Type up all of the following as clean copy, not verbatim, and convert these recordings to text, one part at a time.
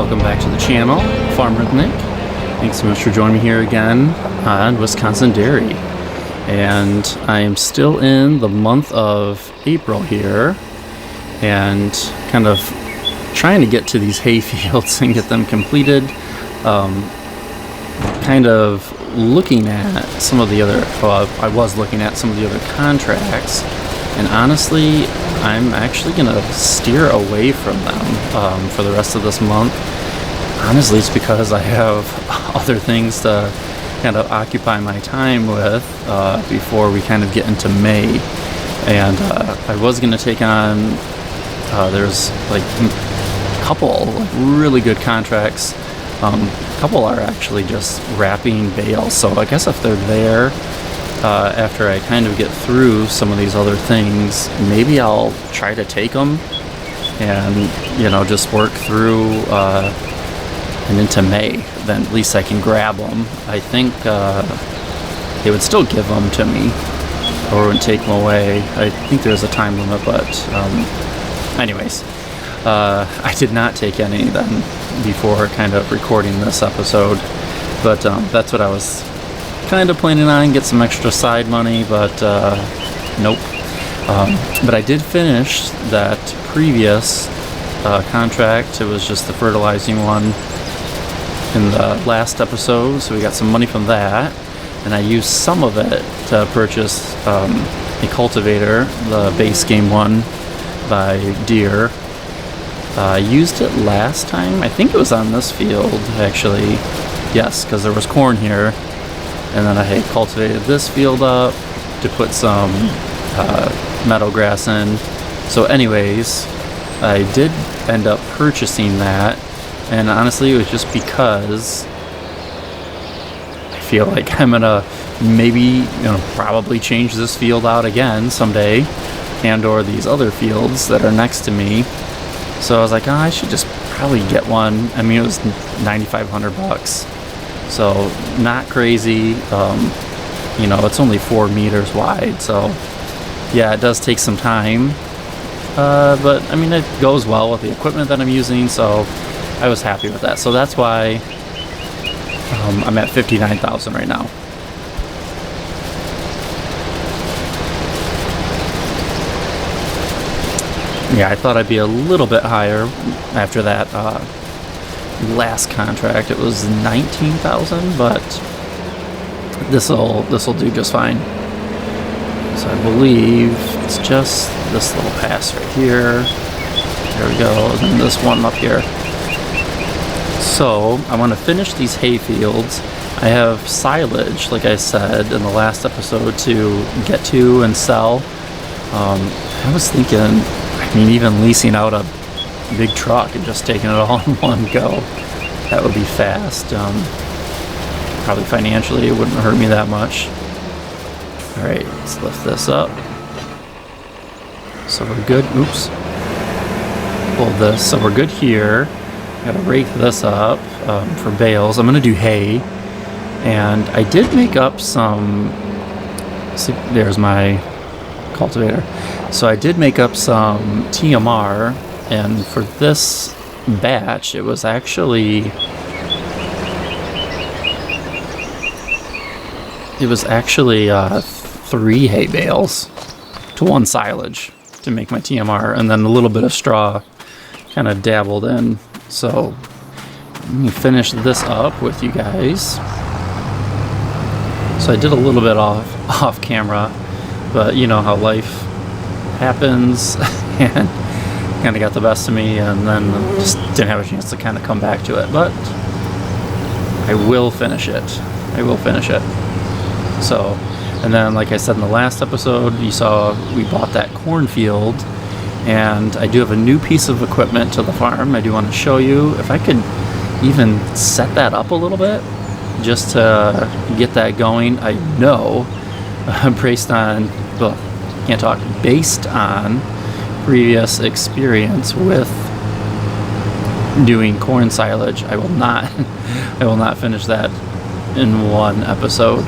welcome back to the channel, Farmer Nick. Thanks so much for joining me here again on Wisconsin Dairy. And I am still in the month of April here and kind of trying to get to these hay fields and get them completed. Kind of looking at some of the other, I was looking at some of the other contracts, and honestly, I'm actually going to steer away from them for the rest of this month. Honestly, it's because I have other things to kind of occupy my time with before we kind of get into May. And I was going to take on, there's like a couple really good contracts. A couple are actually just wrapping bales, so I guess if they're there after I kind of get through some of these other things, maybe I'll try to take them and, just work through and into May. Then at least I can grab them. I think they would still give them to me or wouldn't take them away. I think there's a time limit, but anyways, I did not take any then before kind of recording this episode, but that's what I was kind of planning on, get some extra side money, but nope. But I did finish that previous contract. It was just the fertilizing one in the last episode, so we got some money from that, and I used some of it to purchase a cultivator, the base game one by Deere. I used it last time. I think it was on this field, actually. Yes, because there was corn here. And then I had cultivated this field up to put some meadow grass in. So anyways, I did end up purchasing that. And honestly, it was just because I feel like I'm going to maybe, probably change this field out again someday. And or these other fields that are next to me. So I was like, I should just probably get one. I mean, it was $9,500. So not crazy. It's only 4 meters wide. So yeah, it does take some time. But I mean, it goes well with the equipment that I'm using. So I was happy with that. So that's why I'm at $59,000 right now. Yeah, I thought I'd be a little bit higher after that last contract. It was $19,000, but this'll do just fine. So I believe it's just this little pass right here. There we go, and then this one up here. So I want to finish these hay fields. I have silage, like I said in the last episode, to get to and sell. I was thinking, even leasing out a big truck and just taking it all in one go. That would be fast. Probably financially, it wouldn't hurt me that much. All right, let's lift this up. So we're good. Oops. Pull this. So we're good here. Gotta rake this up for bales. I'm gonna do hay. And I did make up some... See, there's my cultivator. So I did make up some TMR, and for this batch, it was actually 3 hay bales to 1 silage to make my TMR, and then a little bit of straw kind of dabbled in. So let me finish this up with you guys. So I did a little bit off camera, but you know how life happens and kind of got the best of me, and then just didn't have a chance to kind of come back to it, but I will finish it. So, and then like I said in the last episode, you saw we bought that cornfield, and I do have a new piece of equipment to the farm. I do want to show you if I could even set that up a little bit just to get that going. I know based on previous experience with doing corn silage, I will not finish that in one episode,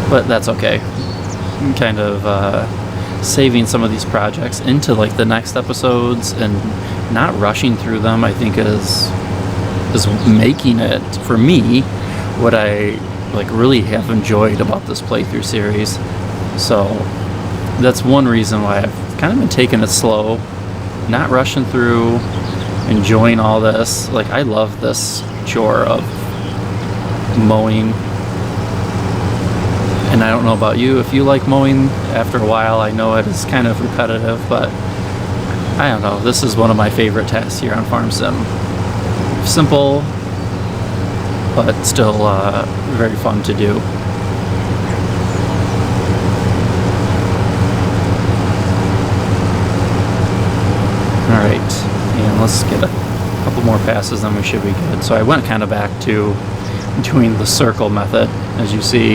but that's okay. Kind of saving some of these projects into like the next episodes and not rushing through them, I think is making it, for me, what I like really have enjoyed about this playthrough series. So that's one reason why I've kind of been taking it slow, not rushing through, enjoying all this. Like, I love this chore of mowing. And I don't know about you, if you like mowing after a while. I know it is kind of repetitive, but I don't know. This is one of my favorite tasks here on Farm Sim. Simple, but still very fun to do. Alright, and let's get a couple more passes, then we should be good. So I went kind of back to doing the circle method, as you see,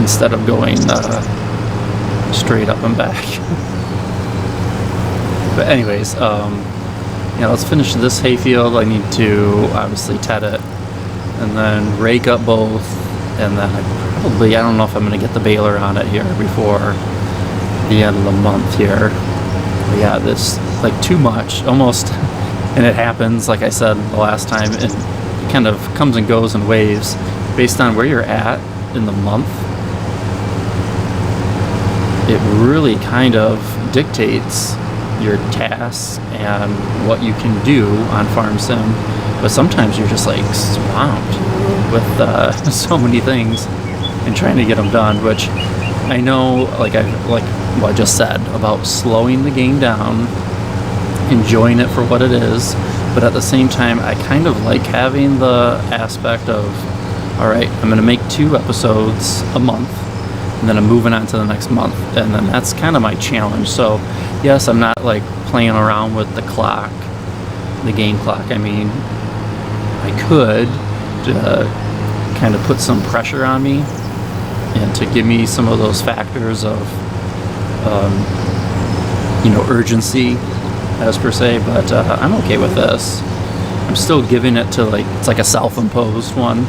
instead of going straight up and back. But anyways, yeah, let's finish this hayfield. I need to obviously ted it, and then rake up both, and then I don't know if I'm going to get the baler on it here before the end of the month here. But yeah, this, like, too much, almost, and it happens, like I said the last time, it kind of comes and goes in waves based on where you're at in the month. It really kind of dictates your tasks and what you can do on Farm Sim, but sometimes you're just like swamped with so many things and trying to get them done, which I know, like what I just said about slowing the game down, enjoying it for what it is, but at the same time I kind of like having the aspect of, alright, I'm going to make 2 episodes a month, and then I'm moving on to the next month, and then that's kind of my challenge. So yes, I'm not like playing around with the clock, the game clock. I mean, I could kind of put some pressure on me and to give me some of those factors of urgency as per se, but I'm okay with this. I'm still giving it to, like, it's like a self-imposed one.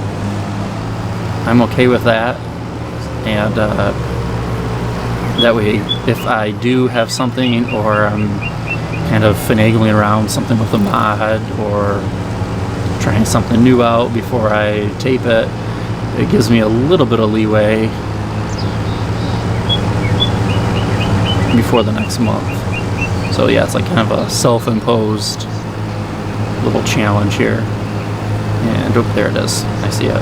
I'm okay with that. And that way, if I do have something, or I'm kind of finagling around something with a mod, or trying something new out before I tape it, it gives me a little bit of leeway before the next month. So yeah, it's like kind of a self-imposed little challenge here. And oh, there it is. I see it.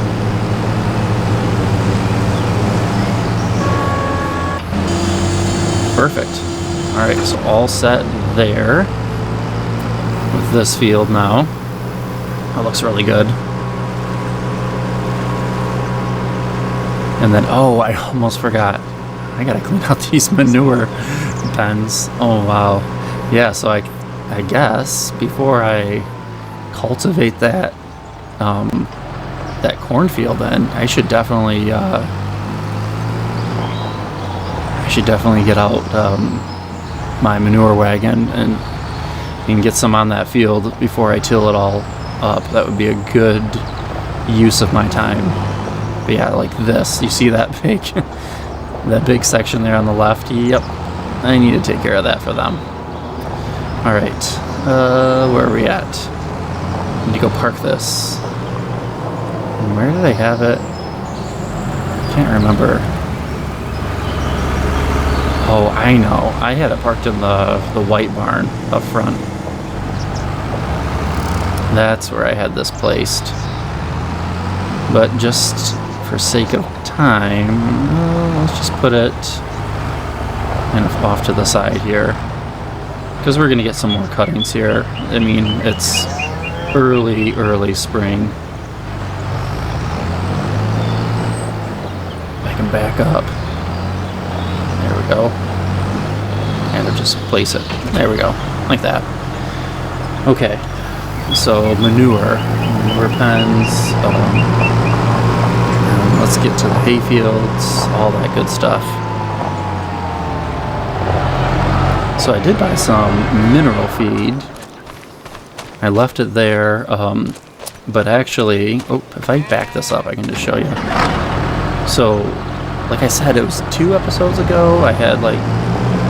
Perfect. Alright, so all set there with this field now. That looks really good. And then, oh, I almost forgot. I gotta clean out these manure pens. Oh, wow. Yeah, so I guess before I cultivate that that cornfield, then I should definitely get out my manure wagon and get some on that field before I till it all up. That would be a good use of my time. But yeah, like this, you see that big section there on the left? Yep, I need to take care of that for them. All right, where are we at? I need to go park this. And where did I have it? Can't remember. Oh, I know. I had it parked in the white barn up front. That's where I had this placed. But just for sake of time, let's just put it kind of off to the side here, because we're going to get some more cuttings here. I mean, it's early spring. I can back up. There we go. And just place it. There we go. Like that. Okay. So manure pens. Let's get to the hay fields. All that good stuff. So I did buy some mineral feed. I left it there. But actually, if I back this up, I can just show you. So like I said, it was 2 episodes ago. I had like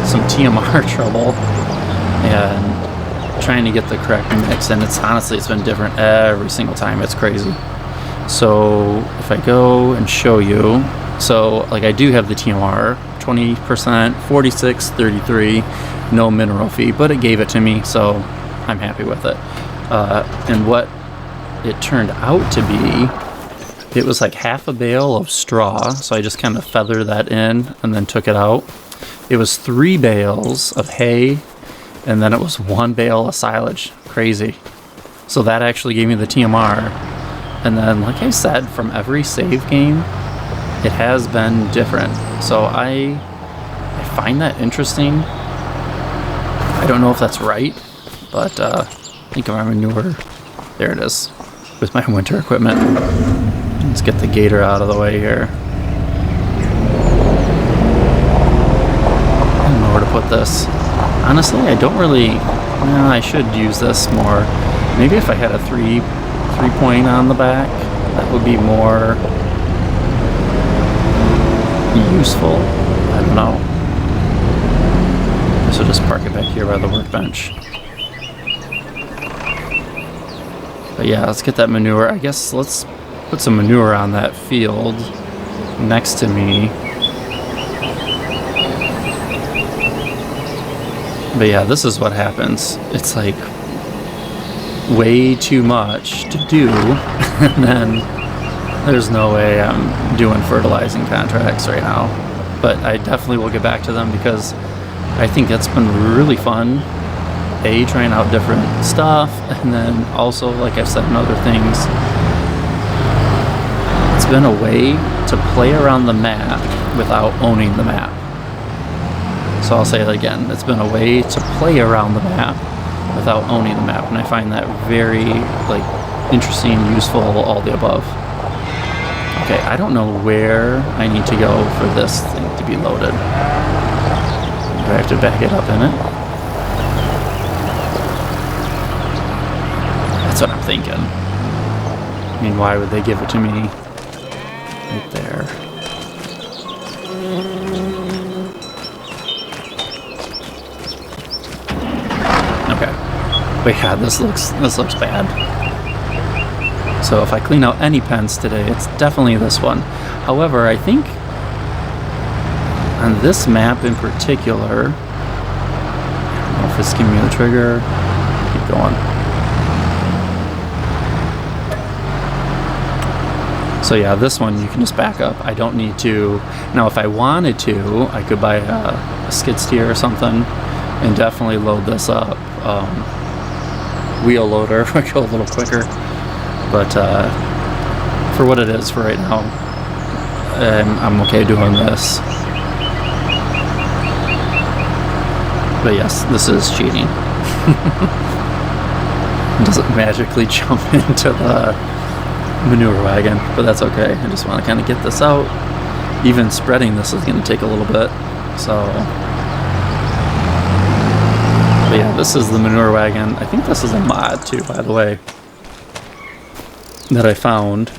some TMR trouble and trying to get the correct mix, and it's been different every single time. It's crazy. So if I go and show you, so like I do have the TMR 20%, 46, 33, no mineral fee, but it gave it to me, so I'm happy with it. And what it turned out to be, it was like half a bale of straw, so I just kind of feathered that in and then took it out. It was 3 bales of hay, and then it was 1 bale of silage. Crazy. So that actually gave me the TMR. And then, like I said, from every save game, it has been different. So I find that interesting. I don't know if that's right, but I think my manure, there it is, with my winter equipment. Let's get the gator out of the way here. I don't know where to put this. Honestly, I don't really, I should use this more. Maybe if I had a 3-point on the back, that would be more useful. I don't know. So just park it back here by the workbench. But yeah, let's get that manure. I guess let's put some manure on that field next to me. But yeah, this is what happens. It's like way too much to do, and then there's no way I'm doing fertilizing contracts right now. But I definitely will get back to them because I think that's been really fun. Trying out different stuff, and then also, like I've said in other things, it's been a way to play around the map without owning the map. So I'll say it again, it's been a way to play around the map without owning the map, and I find that very interesting, useful, all the above. Okay, I don't know where I need to go for this thing to be loaded. Do I have to back it up in it? That's what I'm thinking. I mean, why would they give it to me right there? Okay. But yeah, this looks bad. So if I clean out any pens today, it's definitely this one. However, I think on this map in particular, I don't know if it's giving me the trigger. Keep going. So yeah, this one you can just back up. I don't need to. Now if I wanted to, I could buy a skid steer or something and definitely load this up. Wheel loader would go a little quicker. But for what it is for right now, I'm okay doing this. But yes, this is cheating. It doesn't magically jump into the manure wagon, but that's okay. I just want to kind of get this out. Even spreading this is going to take a little bit. So, but yeah, this is the manure wagon. I think this is a mod too, by the way, that I found.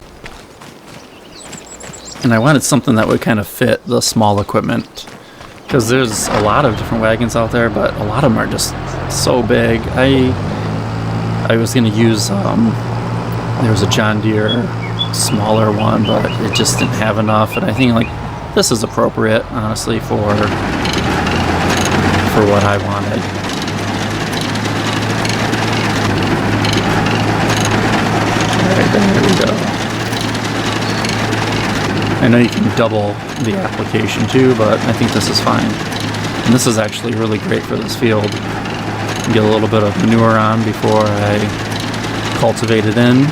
And I wanted something that would kind of fit the small equipment, because there's a lot of different wagons out there, but a lot of them are just so big. I was going to use there was a John Deere smaller one, but it just didn't have enough, and I think this is appropriate, honestly, for what I wanted. Alright, there we go. I know you can double the application too, but I think this is fine. And this is actually really great for this field. Get a little bit of manure on before I cultivate it in.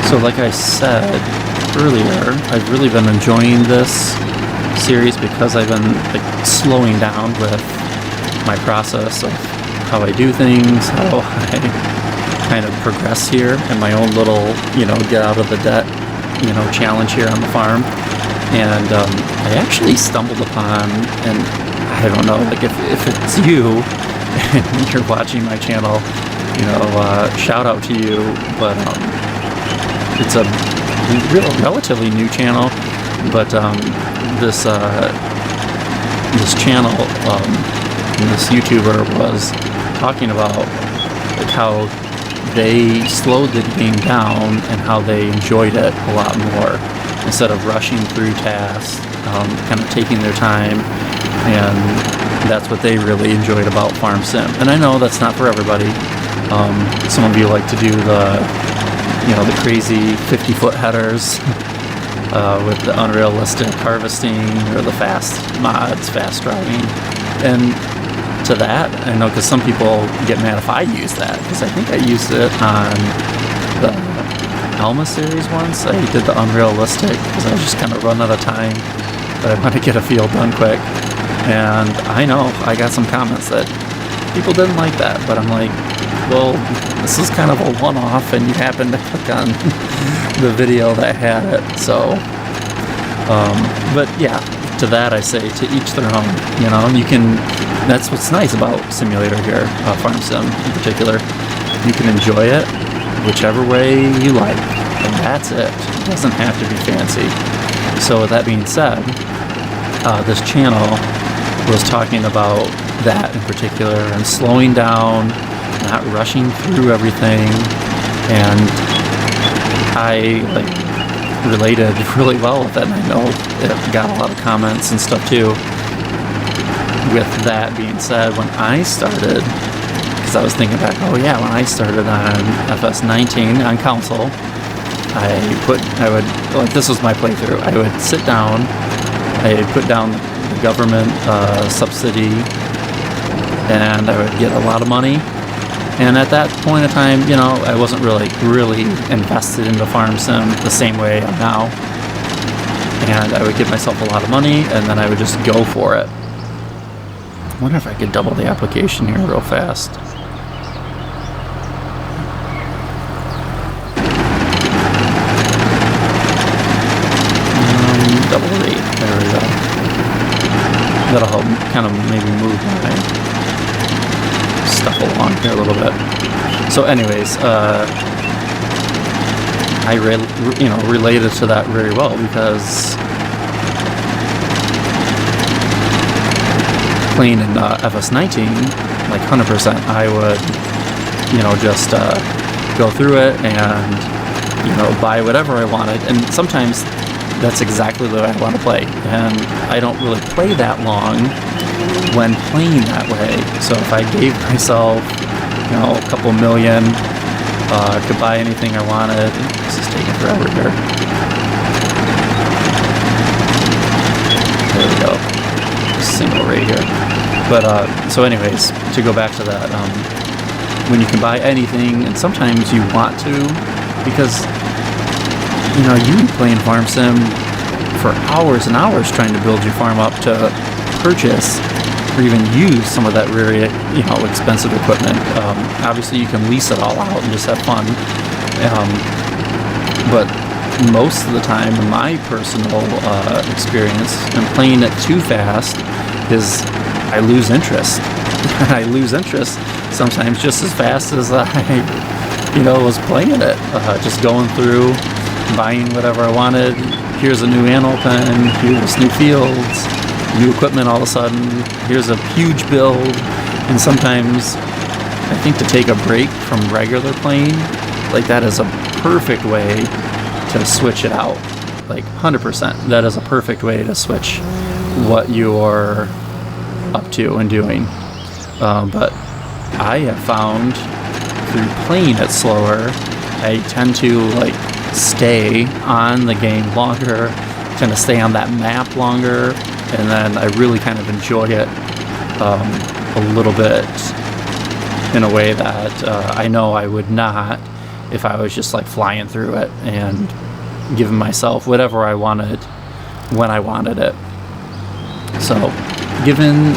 So like I said earlier, I've really been enjoying this series because I've been slowing down with my process of how I do things, how I kind of progress here in my own little, get out of the debt, challenge here on the farm. And I actually stumbled upon, and I don't know, like if it's you and you're watching my channel, shout out to you. But it's a relatively new channel, but this channel, this YouTuber was talking about like how they slowed the game down and how they enjoyed it a lot more instead of rushing through tasks, kind of taking their time, and that's what they really enjoyed about Farm Sim. And I know that's not for everybody. Some of you like to do the crazy 50-foot headers with the unrealistic harvesting or the fast mods, fast driving. And to that, I know, because some people get mad if I use that, because I think I used it on the Alma series once. I did the unrealistic because I was just kind of running out of time, but I want to get a field done quick. And I know I got some comments that people didn't like that, but I'm like, well, this is kind of a one-off, and you happen to click on the video that had it. So, but yeah, to that I say, to each their own. You can. That's what's nice about Simulator here, Farm Sim in particular. You can enjoy it whichever way you like, and that's it. It doesn't have to be fancy. So with that being said, this channel was talking about that in particular, and slowing down, not rushing through everything, and I related really well with it, and I know it got a lot of comments and stuff too. With that being said, when I started, because I was thinking back, when I started on FS19 on console, this was my playthrough. I would sit down, I would put down the government subsidy, and I would get a lot of money. And at that point in time, I wasn't really invested into Farm Sim the same way I am now. And I would give myself a lot of money, and then I would just go for it. I wonder if I could double the application here real fast. Double rate. There we go. That'll help kind of maybe move my stuff along here a little bit. So anyways, I related to that very well, because playing in FS19, like 100%, I would, just go through it and, buy whatever I wanted. And sometimes that's exactly the way I want to play. And I don't really play that long when playing that way. So if I gave myself, a couple million, could buy anything I wanted. This is taking forever here. There we go. Single rate here. But so anyways, to go back to that, when you can buy anything, and sometimes you want to, because you can be playing Farm Sim for hours and hours trying to build your farm up to purchase or even use some of that very expensive equipment. Obviously you can lease it all out and just have fun, but most of the time, in my personal experience, and playing it too fast, is I lose interest. I lose interest sometimes just as fast as I, was playing it. Just going through, buying whatever I wanted. Here's a new animal pen. Here's new fields, new equipment. All of a sudden, here's a huge build. And sometimes, I think to take a break from regular playing, that is a perfect way to switch it out. 100%. That is a perfect way to switch what you're up to and doing. But I have found through playing it slower, I tend to stay on the game longer, tend to stay on that map longer, and then I really kind of enjoy it a little bit in a way that I know I would not if I was just flying through it and giving myself whatever I wanted when I wanted it. So given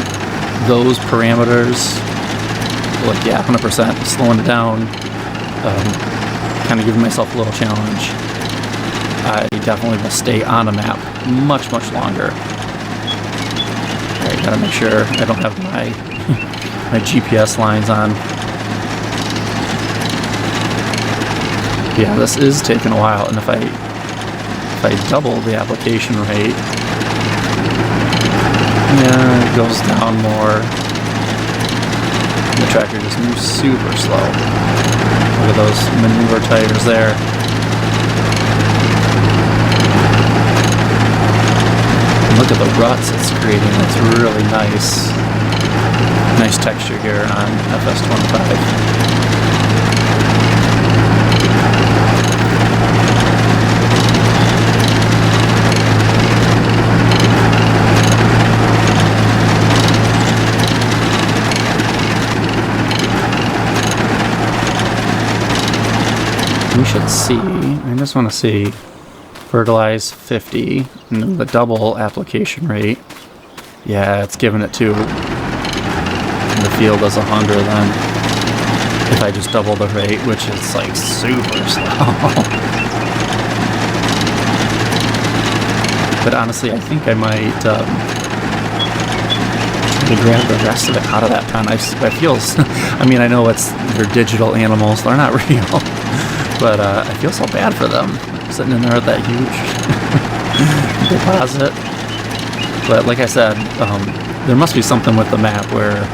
those parameters, 100% slowing it down, kind of giving myself a little challenge, I definitely will stay on a map much longer. Alright, Gotta make sure I don't have my my GPS lines on. Yeah, this is taking a while, and if I double the application rate, yeah, it goes down more. The tractor just moves super slow. Look at those manure tires there. And look at the ruts it's creating. It's really nice. Nice texture here on FS25. We should see, I just want to see, fertilize 50, and then the double application rate. Yeah, it's giving it to, the field does 100 then. If I just double the rate, which is like super slow. But honestly, I think I might try to grab the rest of it out of that pen. I feel, I mean, I know they're digital animals, they're not real. But I feel so bad for them, sitting in there with that huge deposit. But like I said, there must be something with the map where,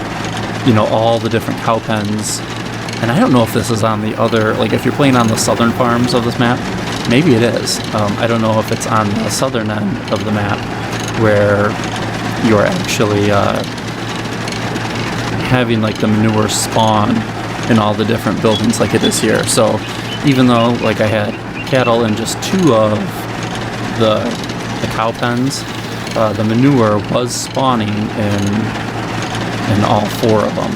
you know, all the different cow pens, and I don't know if this is on the other, like if you're playing on the southern farms of this map, maybe it is. I don't know if it's on the southern end of the map where you're actually having like the manure spawn in all the different buildings like it is here. So even though like I had cattle in just 2 of the cow pens, the manure was spawning in all 4 of them.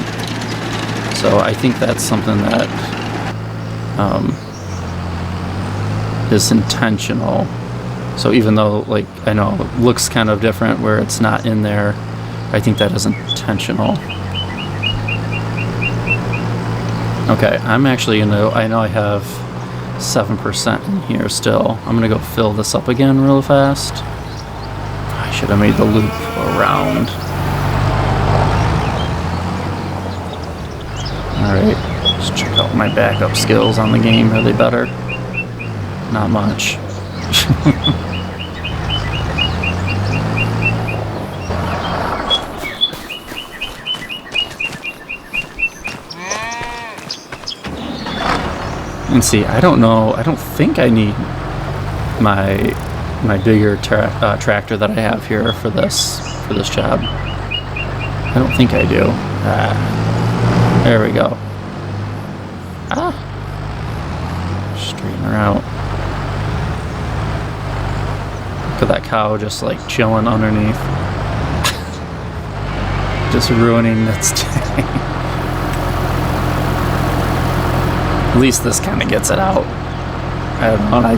So I think that's something that is intentional. So even though like I know it looks kind of different where it's not in there, I think that is intentional. Okay, I'm actually gonna, I know I have 7% in here still. I'm gonna go fill this up again real fast. I should have made the loop around. Alright, let's check out my backup skills on the game. Are they better? Not much. And see, I don't know, I don't think I need my bigger tractor that I have here for this job. I don't think I do. There we go. Straighten her out. Look at that cow just like chilling underneath. Just ruining its day. At least this kind of gets it out. I don't know, I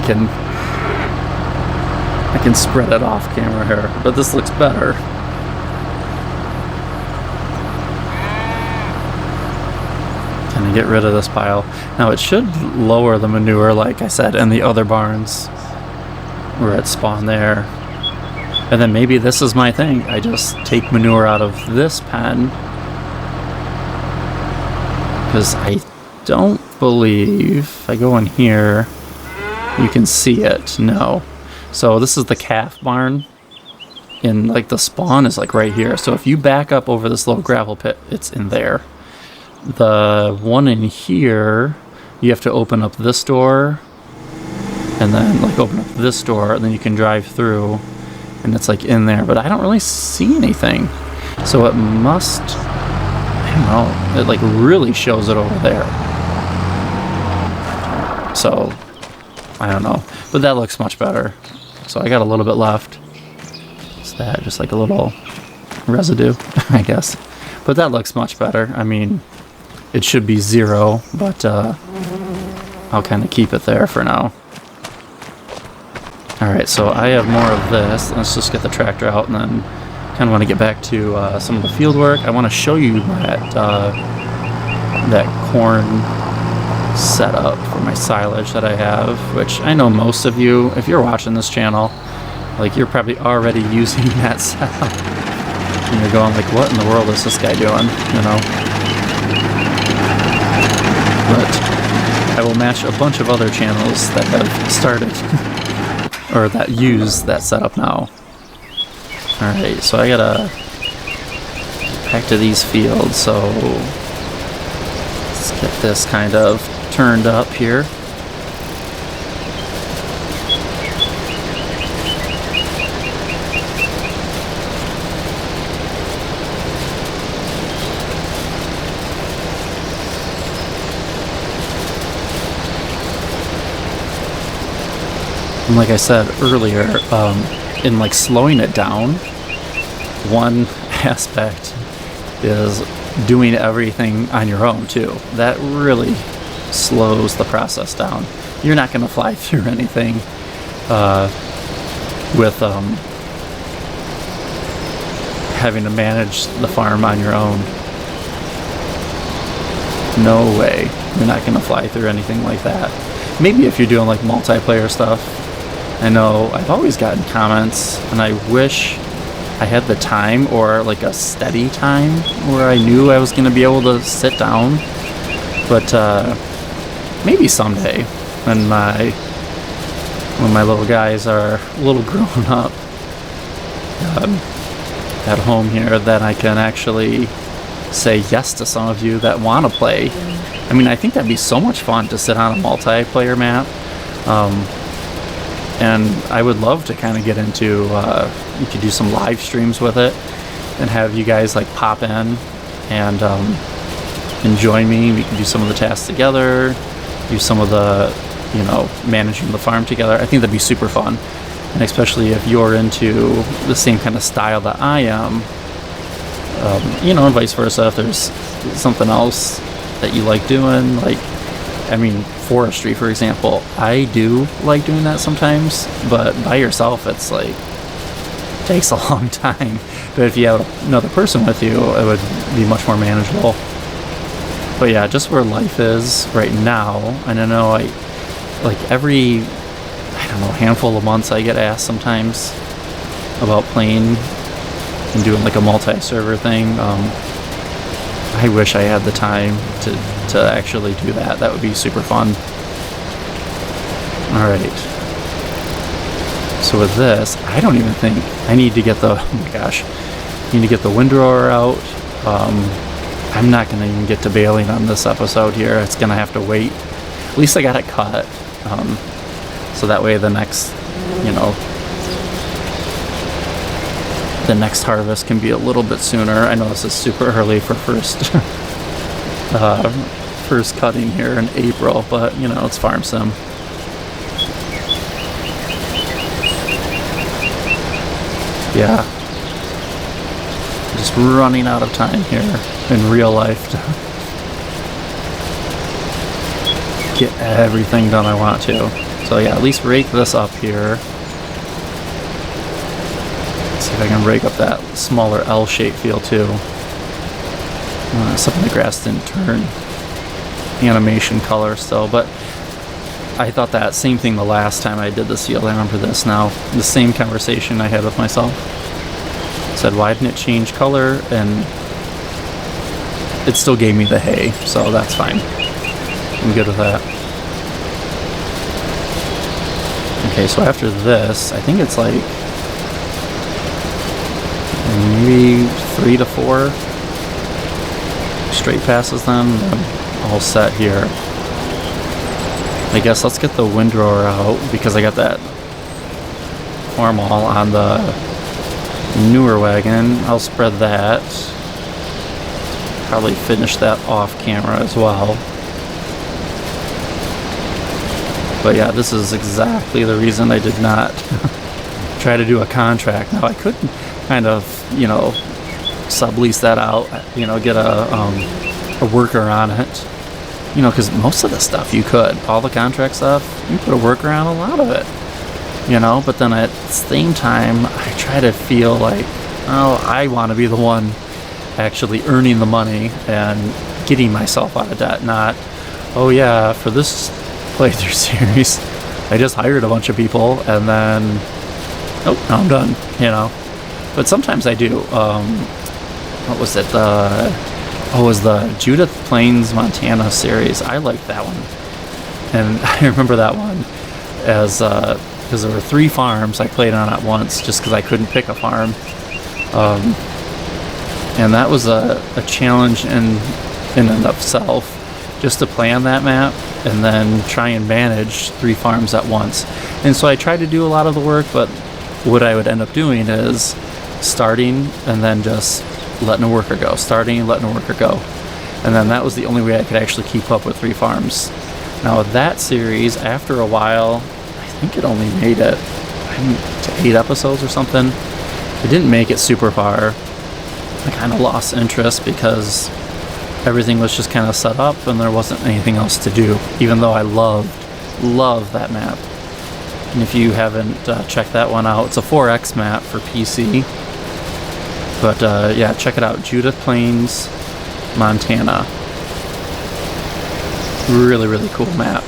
can spread it off camera here, but this looks better. Kind of get rid of this pile. Now it should lower the manure, like I said, in the other barns where it spawned there. And then maybe this is my thing. I just take manure out of this pen because I don't believe if I go in here you can see it. No. So this is the calf barn, and like the spawn is like right here. So if you back up over this little gravel pit, it's in there. The one in here, you have to open up this door and then like open up this door, and then you can drive through and it's like in there, but I don't really see anything. So it must, I don't know, it like really shows it over there. So I don't know, but that looks much better. So I got a little bit left. It's that, just like a little residue, I guess. But that looks much better. I mean, it should be 0, but I'll kind of keep it there for now. Alright, so I have more of this. Let's just get the tractor out and then kind of want to get back to some of the field work. I want to show you that corn setup for my silage that I have, which I know most of you, if you're watching this channel, like you're probably already using that setup. And you're going like, what in the world is this guy doing, you know? But I will match a bunch of other channels that have started or that use that setup now. Alright, so I gotta back to these fields, so let's get this kind of turned up here. And like I said earlier, in like slowing it down, one aspect is doing everything on your own too. That really slows the process down. You're not going to fly through anything with having to manage the farm on your own. No way. You're not going to fly through anything like that. Maybe if you're doing like multiplayer stuff. I know I've always gotten comments, and I wish I had the time or like a steady time where I knew I was going to be able to sit down. But maybe someday when my little guys are a little grown up at home here, then I can actually say yes to some of you that want to play. I mean, I think that'd be so much fun to sit on a multiplayer map. And I would love to kind of get into, you could do some live streams with it and have you guys like pop in and join me. We can do some of the tasks together, do some of the, you know, managing the farm together. I think that'd be super fun. And especially if you're into the same kind of style that I am, you know, and vice versa. If there's something else that you like doing, like, I mean, forestry, for example, I do like doing that sometimes, but by yourself, it's like, takes a long time. But if you have another person with you, it would be much more manageable. But yeah, just where life is right now, and I know like every, I don't know, handful of months I get asked sometimes about playing and doing like a multi-server thing. I wish I had the time to actually do that. That would be super fun. Alright. So with this, I don't even think I need to get the, oh my gosh, I need to get the windrower out. I'm not going to even get to baling on this episode here. It's going to have to wait. At least I got it cut. So that way the next, you know, the next harvest can be a little bit sooner. I know this is super early for first first cutting here in April, but you know, it's farm sim. Yeah, just running out of time here in real life to get everything done I want to. So yeah, at least rake this up here. See if I can rake up that smaller L-shaped field too. Some of the grass didn't turn animation color still, but I thought that same thing the last time I did this field. I remember this now. The same conversation I had with myself. I said, why didn't it change color? And it still gave me the hay, so that's fine. I'm good with that. Okay, so after this, I think it's like maybe 3 to 4 straight passes then. I'm all set here. I guess let's get the windrower out because I got that farm wall on the newer wagon. I'll spread that. Probably finish that off camera as well. But yeah, this is exactly the reason I did not try to do a contract. Now I could kind of, you know, sublease that out, you know, get a worker on it, you know, because most of the stuff you could, all the contract stuff, you put a worker on a lot of it, you know. But then at the same time, I try to feel like, oh, I want to be the one actually earning the money and getting myself out of debt, not, oh yeah, for this playthrough series I just hired a bunch of people and then, oh, now I'm done, you know. But sometimes I do. what was it? It was the Judith Plains, Montana series. I liked that one. And I remember that one as, because there were 3 farms I played on at once just because I couldn't pick a farm. And that was a challenge in and of itself, just to play on that map and then try and manage 3 farms at once. And so I tried to do a lot of the work, but what I would end up doing is starting and then just letting a worker go, starting and letting a worker go. And then that was the only way I could actually keep up with 3 farms. Now with that series, after a while, I think it only made it to 8 episodes or something. It didn't make it super far. I kind of lost interest because everything was just kind of set up and there wasn't anything else to do, even though I love that map. And if you haven't checked that one out, it's a 4X map for PC. But yeah, check it out. Judith Plains, Montana. Really, really cool map.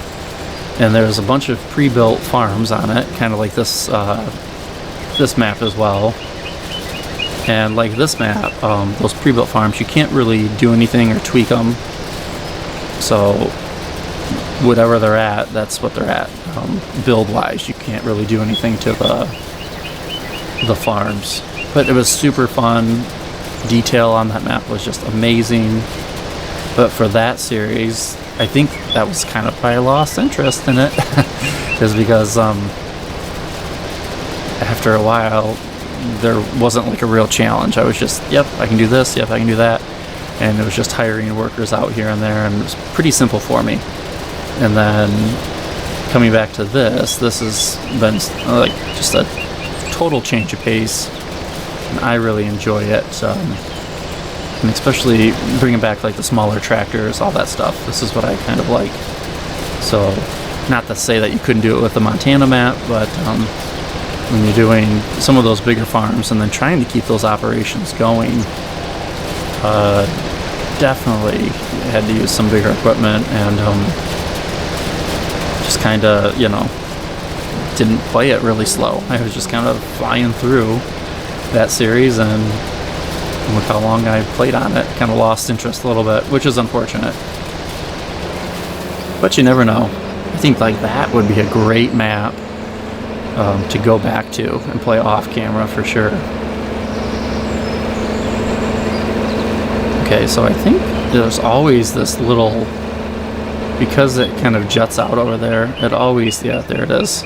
And there's a bunch of pre-built farms on it, kind of like this map as well. And like this map, those pre-built farms, you can't really do anything or tweak them. So whatever they're at, that's what they're at. Build-wise, you can't really do anything to the farms. But it was super fun. Detail on that map was just amazing. But for that series, I think that was kind of why I lost interest in it. Is because after a while, there wasn't like a real challenge. I was just, yep, I can do this, yep, I can do that. And it was just hiring workers out here and there, and it was pretty simple for me. And then coming back to this has been like just a total change of pace, and I really enjoy it. And especially bringing back like the smaller tractors, all that stuff. This is what I kind of like. So, not to say that you couldn't do it with the Montana map, but when you're doing some of those bigger farms and then trying to keep those operations going, definitely had to use some bigger equipment and just kind of, didn't play it really slow. I was just kind of flying through that series, and with how long I played on it, kind of lost interest a little bit, which is unfortunate. But you never know. I think like that would be a great map to go back to and play off camera for sure. Okay, so I think there's always this little, because it kind of juts out over there, it always, yeah, there it is.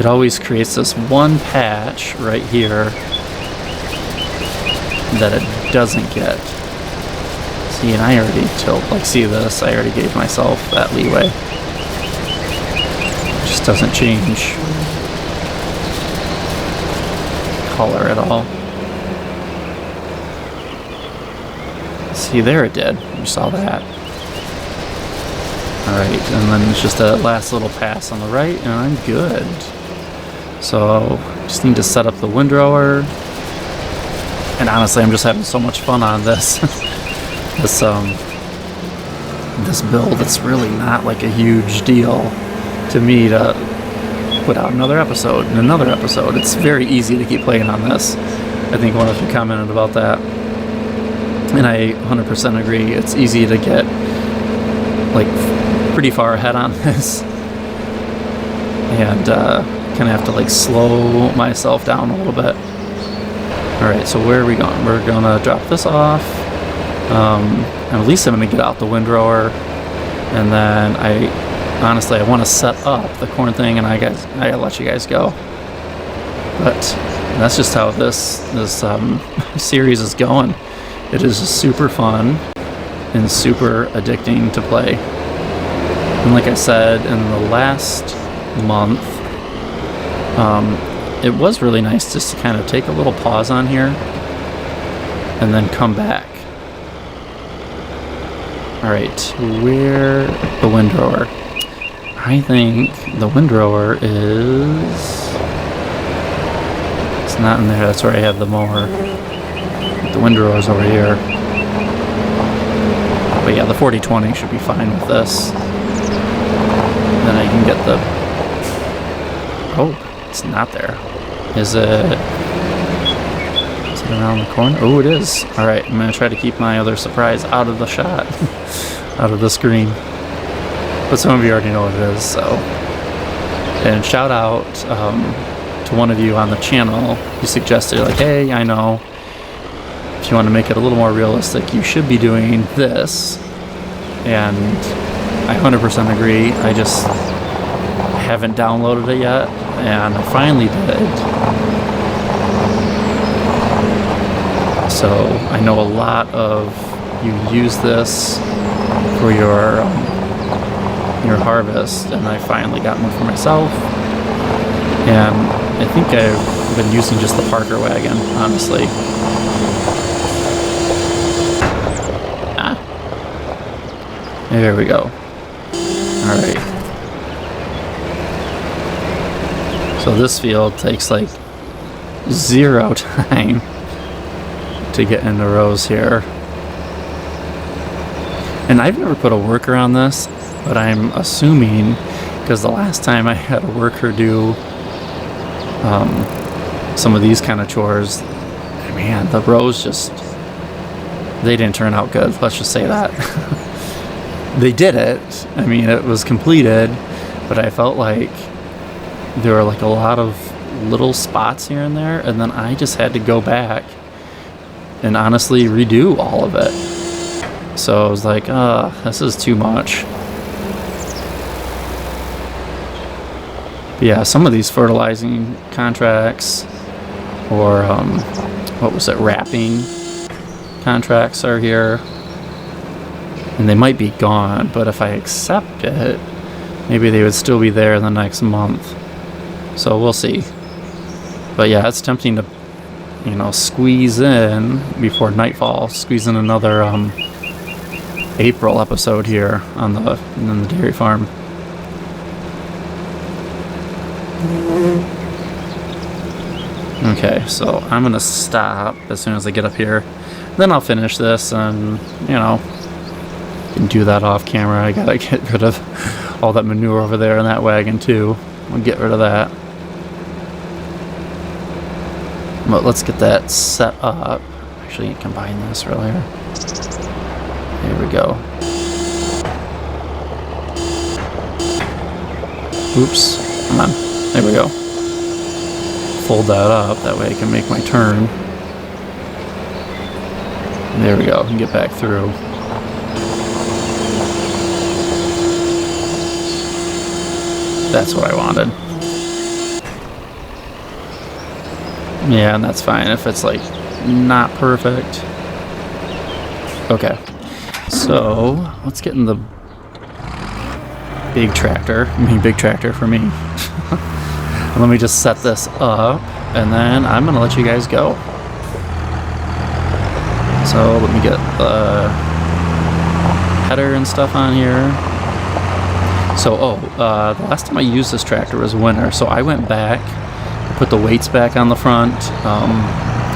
It always creates this one patch right here that it doesn't get. See, and I already see this, I already gave myself that leeway. It just doesn't change color at all. See, there it did. You saw that. Alright, and then it's just a last little pass on the right, and I'm good. So, just need to set up the windrower. And honestly, I'm just having so much fun on this. this build. It's really not like a huge deal to me to put out another episode and another episode. It's very easy to keep playing on this. I think one of you commented about that, and I 100% agree. It's easy to get like pretty far ahead on this, and kind of have to like slow myself down a little bit. Alright, so where are we going? We're gonna drop this off. And at least I'm gonna get out the windrower, and then I want to set up the corn thing, and I gotta let you guys go. But that's just how this series is going. It is super fun and super addicting to play. And like I said, in the last month, it was really nice just to kind of take a little pause on here and then come back. Alright, where the windrower? I think the windrower is... It's not in there, that's where I have the mower. The windrower's over here. But yeah, the 4020 should be fine with this. Then I can get the... Oh, it's not there. Is it around the corner? Oh, it is. Alright, I'm going to try to keep my other surprise out of the shot. Out of the screen. But some of you already know what it is, so. And shout out to one of you on the channel. You suggested, like, hey, I know, if you want to make it a little more realistic, you should be doing this. And I 100% agree. I just haven't downloaded it yet, and I finally did. So I know a lot of you use this for your harvest, and I finally got one for myself. And I think I've been using just the Parker wagon, honestly. There we go. Alright. So this field takes like 0 time to get into rows here. And I've never put a worker on this, but I'm assuming, because the last time I had a worker do some of these kind of chores, man, the rows just, they didn't turn out good. Let's just say that. They did it. I mean, it was completed, but I felt like there were like a lot of little spots here and there, and then I just had to go back and honestly redo all of it. So I was like, this is too much. But yeah, some of these fertilizing contracts or what was it, wrapping contracts are here. And they might be gone, but if I accept it, maybe they would still be there in the next month. So we'll see. But yeah, it's tempting to, you know, squeeze in before nightfall, squeeze in another April episode here on the dairy farm. Okay, so I'm gonna stop as soon as I get up here. Then I'll finish this, and you know, can do that off camera. I gotta get rid of all that manure over there in that wagon too. I'll get rid of that. But let's get that set up. Actually, you can combine this earlier. There we go. Oops. Come on. There we go. Fold that up. That way I can make my turn. There we go. I can get back through. That's what I wanted. Yeah, and that's fine if it's like not perfect. Okay. So let's get in the big tractor. I mean, big tractor for me. And let me just set this up, and then I'm gonna let you guys go. So let me get the header and stuff on here. So, the last time I used this tractor was winter, so I went back, I put the weights back on the front.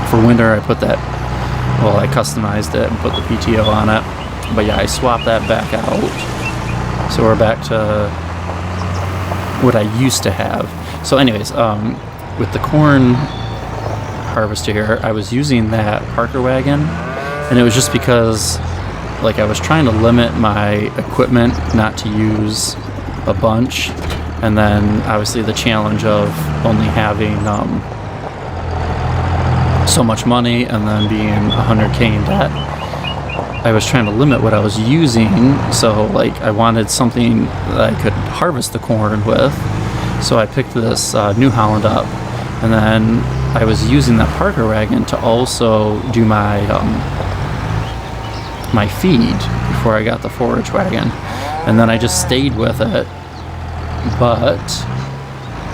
For winter, I put that, well, I customized it and put the PTO on it. But yeah, I swapped that back out. So we're back to what I used to have. So anyways, with the corn harvester here, I was using that Parker wagon, and it was just because, like, I was trying to limit my equipment not to use a bunch, and then obviously the challenge of only having so much money and then being 100K in debt. I was trying to limit what I was using, so like I wanted something that I could harvest the corn with. So I picked this New Holland up, and then I was using that Parker wagon to also do my my feed before I got the forage wagon, and then I just stayed with it. But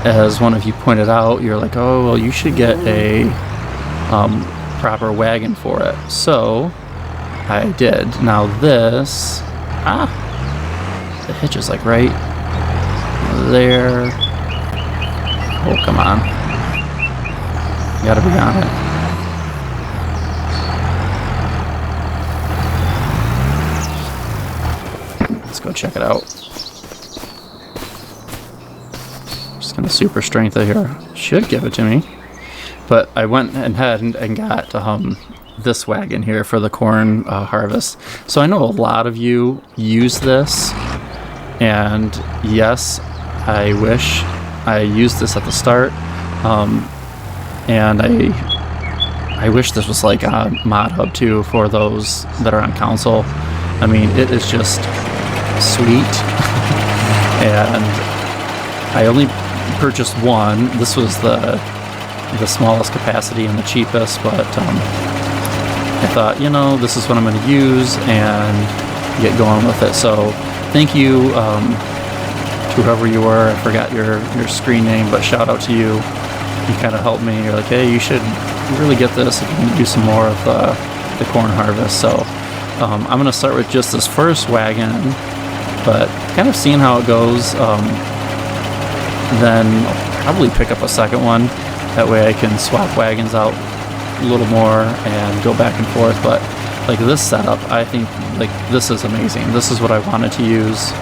as one of you pointed out, you're like, oh well, you should get a proper wagon for it. So I did. Now this, the hitch is like right there. Oh, come on. You gotta be on it. Let's go check it out. Just gonna super strength it here. Should give it to me. But I went ahead and got this wagon here for the corn harvest. So I know a lot of you use this, and yes, I wish I used this at the start, and I wish this was like a mod hub too for those that are on console. I mean, it is just sweet. And I only purchased one. This was the smallest capacity and the cheapest, but I thought, you know, this is what I'm going to use and get going with it. So thank you to whoever you were. I forgot your screen name, but shout out to you. You kind of helped me. You're like, hey, you should really get this if you can do some more of the corn harvest. So I'm going to start with just this first wagon, but kind of seeing how it goes. Then I'll probably pick up a second one. That way I can swap wagons out a little more and go back and forth. But like this setup, I think like this is amazing. This is what I wanted to use,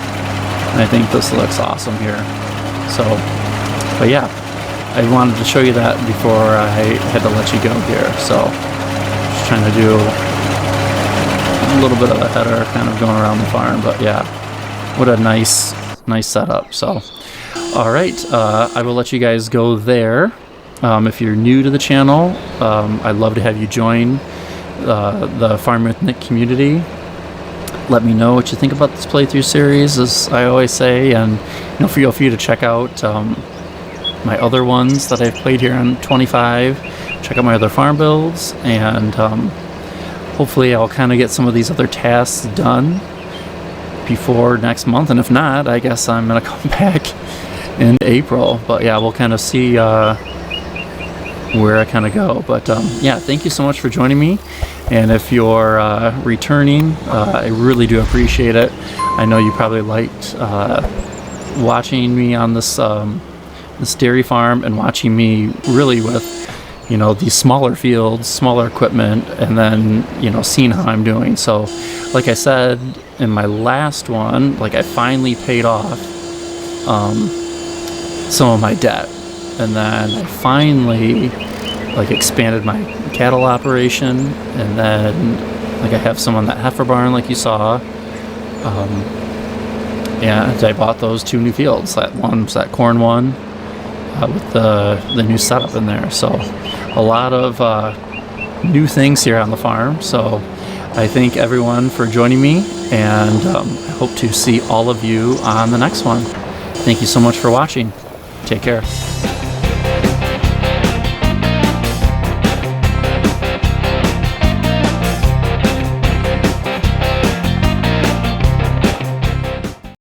and I think this looks awesome here. So, but yeah, I wanted to show you that before I had to let you go here. So just trying to do a little bit of a header kind of going around the farm. But yeah, what a nice setup. So all right, I will let you guys go there. If you're new to the channel, I'd love to have you join the Farm with Nick community. Let me know what you think about this playthrough series, as I always say, and feel free to check out my other ones that I've played here on 25. Check out my other farm builds, and hopefully I'll kind of get some of these other tasks done before next month, and if not, I guess I'm gonna come back in April. But yeah, we'll kind of see where I kind of go. But yeah, thank you so much for joining me, and if you're returning, I really do appreciate it. I know you probably liked watching me on this dairy farm, and watching me really with these smaller fields, smaller equipment, and then seeing how I'm doing. So like I said in my last one, like I finally paid off some of my debt, and then I finally like expanded my cattle operation, and then like I have some on that heifer barn like you saw, and I bought those 2 new fields. That one's that corn one with the new setup in there. So a lot of new things here on the farm. So I thank everyone for joining me, and I hope to see all of you on the next one. Thank you so much for watching. Take care.